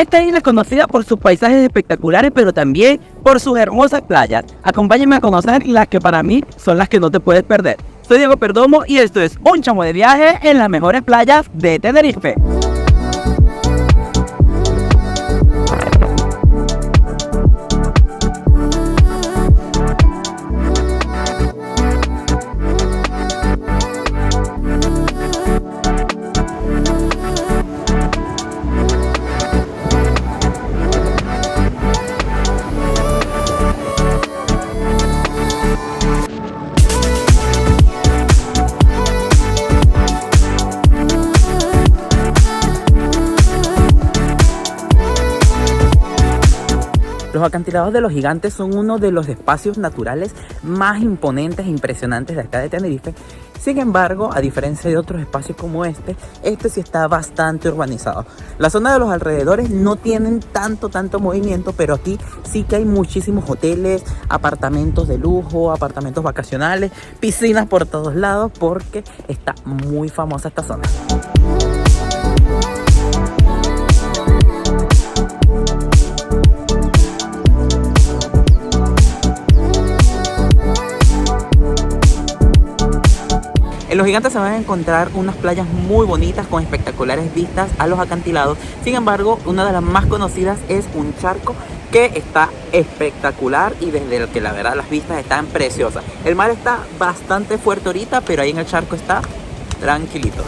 Esta isla es conocida por sus paisajes espectaculares, pero también por sus hermosas playas. Acompáñenme a conocer las que para mí son las que no te puedes perder. Soy Diego Perdomo y esto es Un Chamo de Viaje en las mejores playas de Tenerife. Los acantilados de los Gigantes son uno de los espacios naturales más imponentes e impresionantes de acá de Tenerife. Sin embargo, a diferencia de otros espacios como este sí está bastante urbanizado. La zona de los alrededores no tienen tanto movimiento, pero aquí sí que hay muchísimos hoteles, apartamentos de lujo, apartamentos vacacionales, piscinas por todos lados, porque está muy famosa esta zona. En los Gigantes se van a encontrar unas playas muy bonitas con espectaculares vistas a los acantilados. Sin embargo, una de las más conocidas es un charco que está espectacular y desde el que la verdad las vistas están preciosas. El mar está bastante fuerte ahorita, pero ahí en el charco está tranquilito.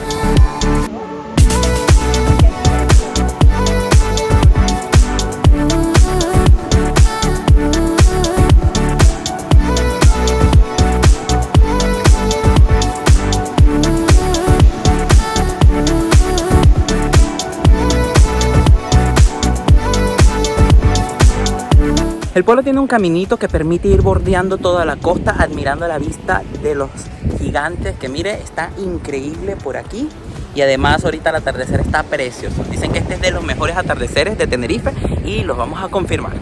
El pueblo tiene un caminito que permite ir bordeando toda la costa, admirando la vista de los Gigantes, que mire, está increíble por aquí. Y además ahorita el atardecer está precioso. Dicen que este es de los mejores atardeceres de Tenerife y los vamos a confirmar.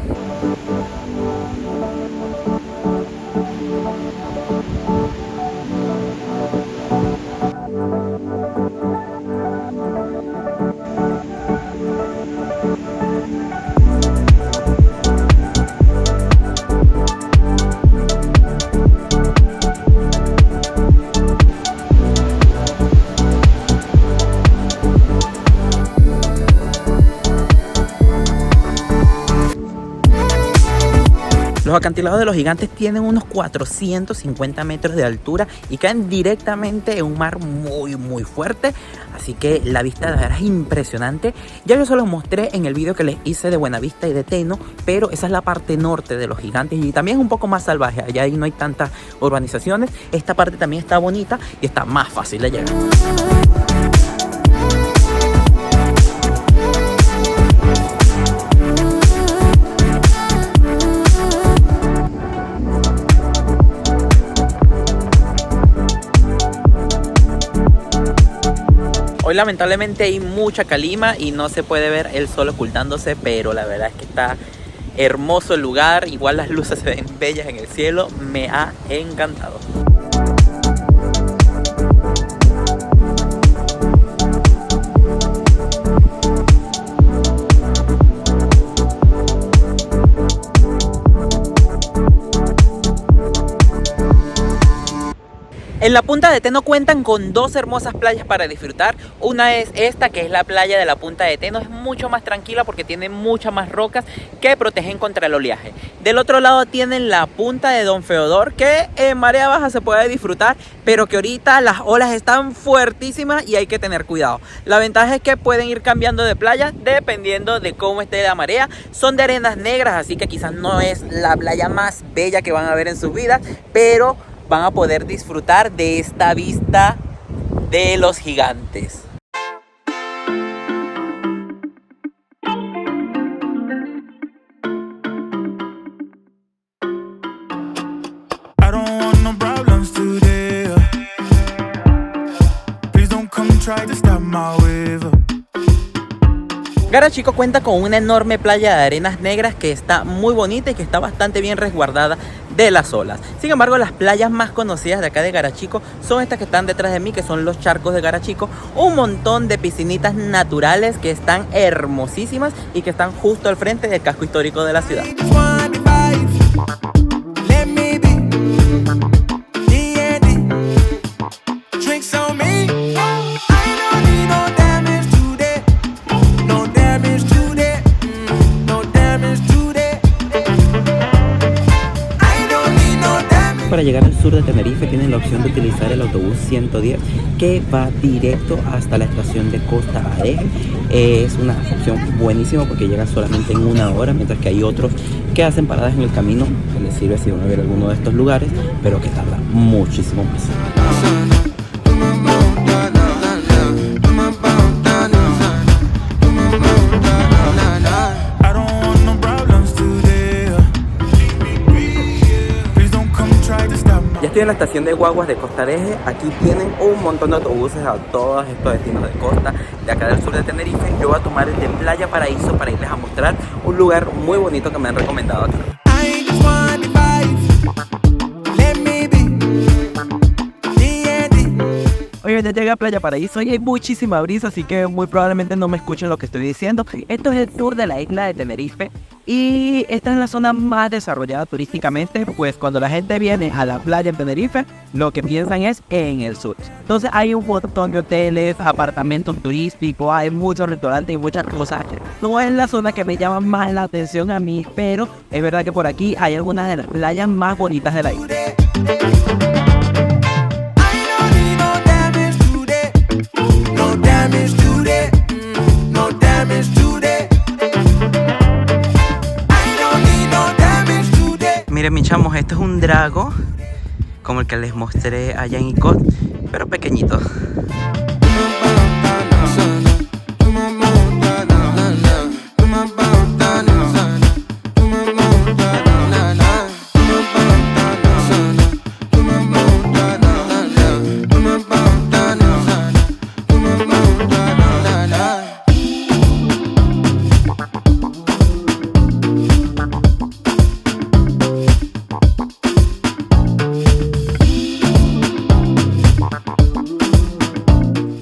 Los acantilados de los Gigantes tienen unos 450 metros de altura y caen directamente en un mar muy fuerte, así que la vista de verdad es impresionante. Ya yo se los mostré en el video que les hice de Buenavista y de Teno, pero esa es la parte norte de los Gigantes y también es un poco más salvaje, allá ahí no hay tantas urbanizaciones. Esta parte también está bonita y está más fácil de llegar. Hoy lamentablemente hay mucha calima y no se puede ver el sol ocultándose, pero la verdad es que está hermoso el lugar. Igual las luces se ven bellas en el cielo, me ha encantado. En la punta de Teno cuentan con dos hermosas playas para disfrutar. Una es esta, que es la playa de la punta de Teno. Es mucho más tranquila porque tiene muchas más rocas que protegen contra el oleaje. Del otro lado tienen la punta de Don Feodor, que en marea baja se puede disfrutar, pero que ahorita las olas están fuertísimas y hay que tener cuidado. La ventaja es que pueden ir cambiando de playa dependiendo de cómo esté la marea. Son de arenas negras, así que quizás no es la playa más bella que van a ver en sus vidas, pero van a poder disfrutar de esta vista de los Gigantes. Garachico cuenta con una enorme playa de arenas negras que está muy bonita y que está bastante bien resguardada de las olas. Sin embargo, las playas más conocidas de acá de Garachico son estas que están detrás de mí, que son los charcos de Garachico. Un montón de piscinitas naturales que están hermosísimas y que están justo al frente del casco histórico de la ciudad. Para llegar al sur de Tenerife tienen la opción de utilizar el autobús 110 que va directo hasta la estación de Costa Adeje. Es una opción buenísima porque llega solamente en 1 hora, mientras que hay otros que hacen paradas en el camino, que les sirve si van a ver alguno de estos lugares, pero que tarda muchísimo más. Ya estoy en la estación de guaguas de Costa Adeje. Aquí tienen un montón de autobuses a todos estos destinos de costa de acá del sur de Tenerife. Yo voy a tomar el de Playa Paraíso para irles a mostrar un lugar muy bonito que me han recomendado acá. Oye, ya llegué a Playa Paraíso y hay muchísima brisa, así que muy probablemente no me escuchen lo que estoy diciendo. Esto es el sur de la isla de Tenerife y esta es la zona más desarrollada turísticamente, pues cuando la gente viene a la playa en Tenerife, lo que piensan es en el sur. Entonces hay un montón de hoteles, apartamentos turísticos, hay muchos restaurantes y muchas cosas. No es la zona que me llama más la atención a mí, pero es verdad que por aquí hay algunas de las playas más bonitas de la isla. Miren mis chamos, esto es un drago como el que les mostré allá en Icod, pero pequeñito.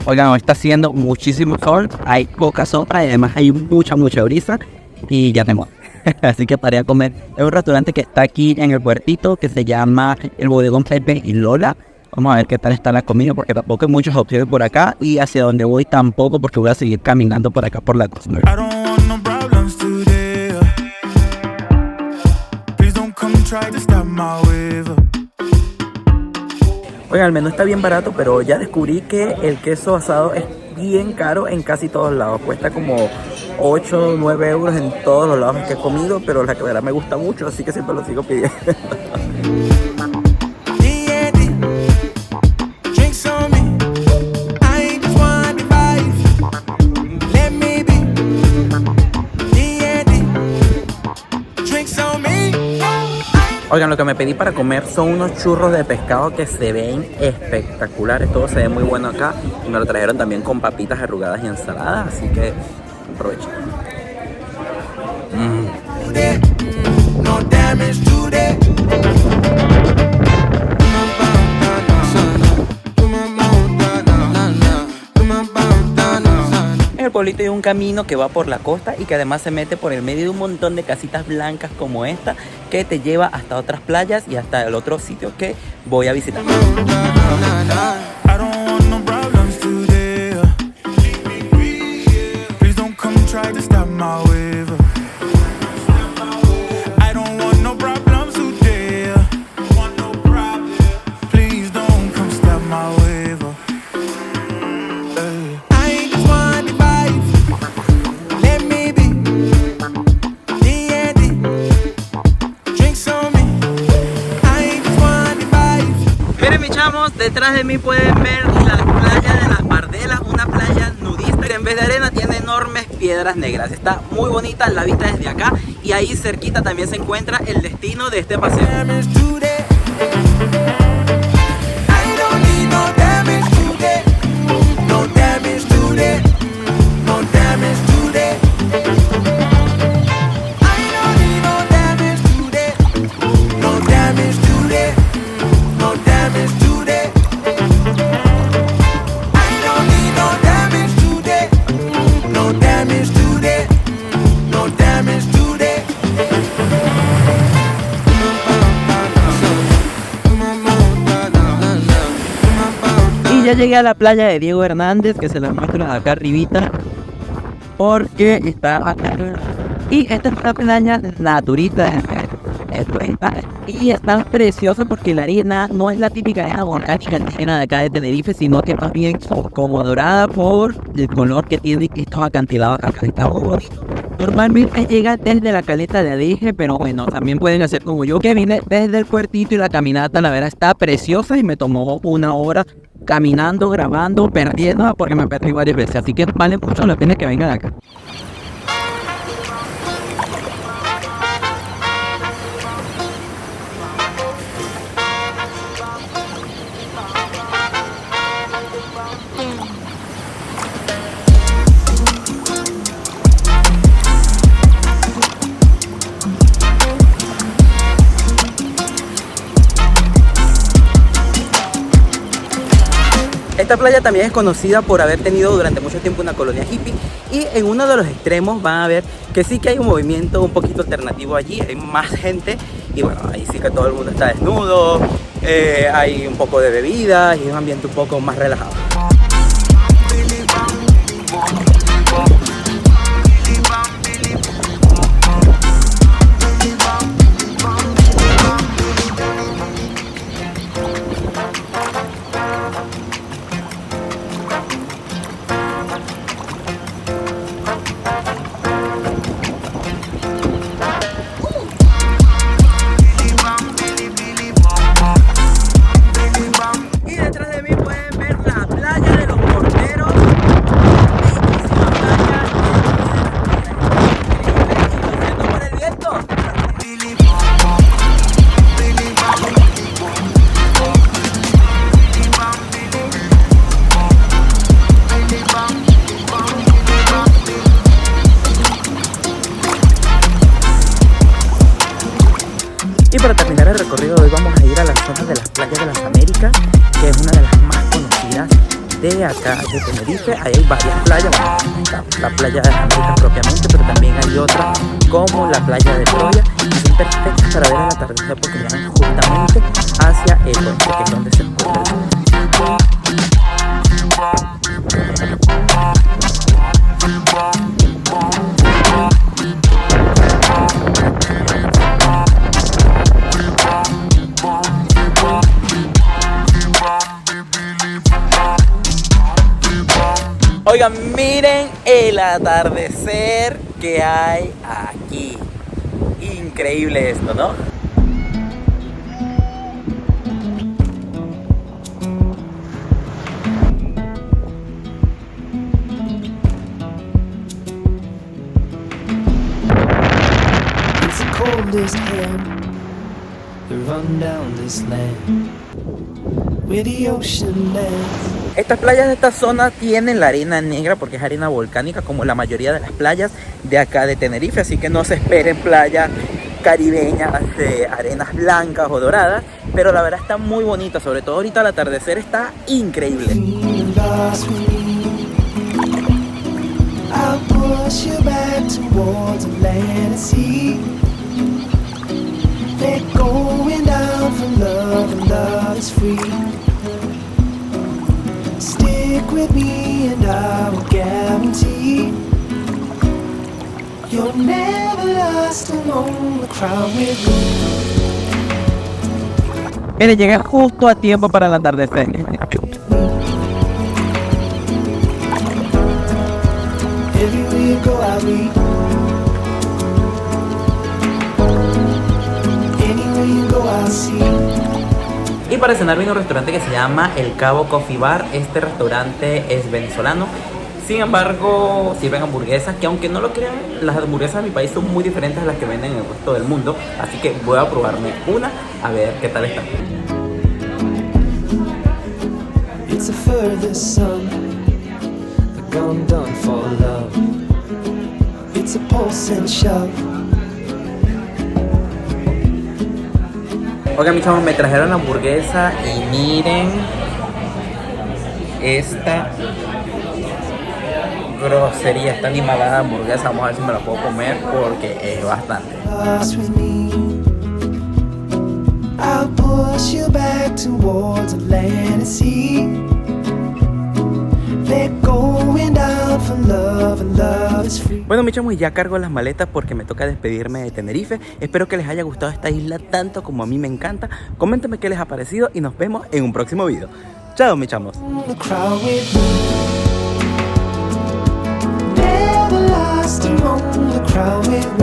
Oigan, está haciendo muchísimo sol, hay poca sombra y además hay mucha brisa y ya tengo. Así que paré a comer en un restaurante que está aquí en el puertito que se llama el Bodegón Pepe y Lola. Vamos a ver qué tal está la comida porque tampoco hay muchas opciones por acá y hacia donde voy tampoco porque voy a seguir caminando por acá por la costa. Oigan, el menú está bien barato, pero ya descubrí que el queso asado es bien caro en casi todos lados. Cuesta como 8 o 9 euros en todos los lados que he comido, pero la verdad me gusta mucho, así que siempre lo sigo pidiendo. Oigan, lo que me pedí para comer son unos churros de pescado que se ven espectaculares. Todo se ve muy bueno acá. Y me lo trajeron también con papitas arrugadas y ensaladas. Así que aprovechen. En el pueblito hay un camino que va por la costa y que además se mete por el medio de un montón de casitas blancas como esta que te lleva hasta otras playas y hasta el otro sitio que voy a visitar. Detrás de mí pueden ver la playa de las Bardelas, una playa nudista que en vez de arena tiene enormes piedras negras. Está muy bonita la vista desde acá y ahí cerquita también se encuentra el destino de este paseo. Ya llegué a la playa de Diego Hernández, que se la muestro acá arribita, porque está acá. Y esta es una playa naturista. Y está preciosa porque la arena no es la típica arena volcánica de acá de Tenerife, sino que más bien como dorada por el color que tiene estos acantilados acá. Está muy bonito. Normalmente llega desde la caleta de Adige, pero bueno, también pueden hacer como yo, que vine desde el puertito, y la caminata, la verdad, está preciosa y me tomó 1 hora caminando, grabando, perdiendo, porque me perdí varias veces. Así que vale mucho la pena que vengan acá. Esta playa también es conocida por haber tenido durante mucho tiempo una colonia hippie, y en uno de los extremos van a ver que sí que hay un movimiento un poquito alternativo allí, hay más gente y bueno, ahí sí que todo el mundo está desnudo, hay un poco de bebidas y es un ambiente un poco más relajado. Y para terminar el recorrido de hoy vamos a ir a la zona de las playas de las Américas, que es una de las más conocidas de acá de Tenerife. Ahí hay varias playas, bueno, la playa de las Américas propiamente, pero también hay otras como la playa de Troya, y son perfectas para ver el atardecer porque llegan justamente hacia el oeste, que es donde se encuentra el sol. Oigan, miren el atardecer que hay aquí. Increíble esto, ¿no? It's cold as hell to run down this land where the ocean lands. Estas playas de esta zona tienen la arena negra porque es arena volcánica, como la mayoría de las playas de acá de Tenerife, así que no se esperen playas caribeñas de arenas blancas o doradas, pero la verdad está muy bonita, sobre todo ahorita al atardecer está increíble. Stick with me and I will guarantee you'll never last alone the crowd with me. Mire, llegué justo a tiempo para el atardecer. Everywhere you go I'll be. Anywhere you go I'll see. Y para cenar vino a un restaurante que se llama El Cabo Coffee Bar. Este restaurante es venezolano. Sin embargo, sirven hamburguesas que, aunque no lo crean, las hamburguesas de mi país son muy diferentes a las que venden en el resto del mundo. Así que voy a probarme una a ver qué tal está. It's a furthest sun, the gun done for love. It's a pulse and shove. Oigan, mis chavos, me trajeron la hamburguesa y miren esta grosería, esta animalada hamburguesa. Vamos a ver si me la puedo comer porque es bastante. I'll push you back towards the land and sea. for love, and love is free. Bueno, mis chamos, ya cargo las maletas porque me toca despedirme de Tenerife. Espero que les haya gustado esta isla tanto como a mí me encanta. Coméntenme qué les ha parecido y nos vemos en un próximo video. Chao, mis chamos. The crowd with me. Never lost among the crowd with me.